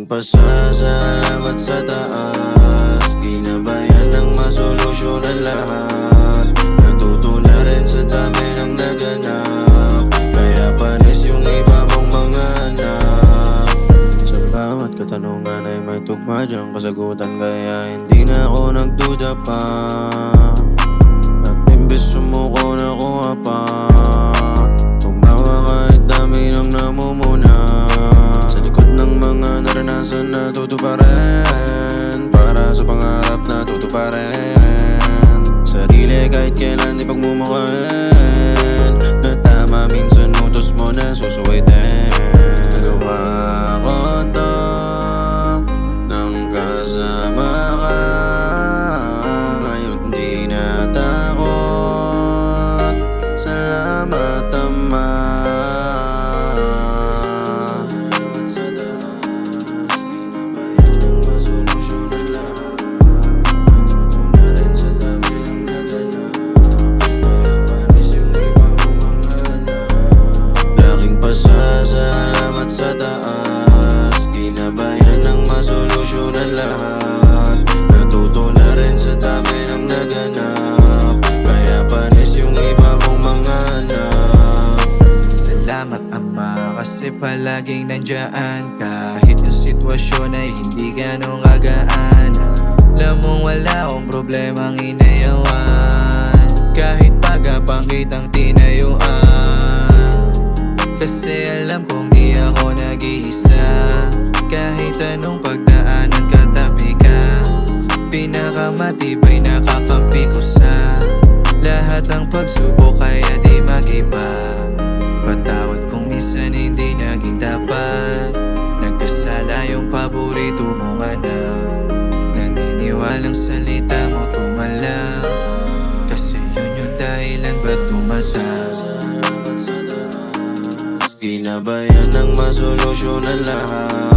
Laging pasasalamat sa taas, ginabayan ng masolusyonan lahat. Natuto na rin sa dami ng naganap, kaya panis yung iba mong mga anak. Sa bawat katanungan ay may tugma diyang kasagutan, kaya hindi na ako nagduda pa. At imbes sumuko na kuha pa, tumawa kahit dami ng namumuna. Sa likod ng mga naranasan natuto pa rin, para sa pangarap natuto pa rin. Sarili kahit kailan di pagmumukhain, na tama minsan utos mo na susuway din. Nagawa ko to nang kasama ka, ngayon di na takot. Salamat Ama. Salamat sa taas, ginabayan ng masolusyonan lahat. Natuto na rin sa dami ng naganap, kaya panis yung iba mong mga anak. Laging pasasalamat sa taas, ginabayan ng masolusyonan lahat. Natuto na rin sa dami ng naganap, kaya panis yung iba mong mga anak. Salamat Ama, kasi palaging nandyan. Kahit yung sitwasyon ay hindi ganong kagaan, alam mong wala akong problemang inayawan. Kahit pagapang kitang tinayuan, kasi alam kong di ako nag-iisa. Kahit anong pagdaanan katabi ka, pinakamatibay na kakampi ko sa lahat ng pagsubok, kaya di mag-iba. Patawad kung minsan hindi naging dapat, nagkasala yung paborito mong anak. Naniniwalang salita mo tumalang, kasi yun yung dahilan ba't tumatak. Salamat sa taas, ginabayan ng masolusyonan lahat.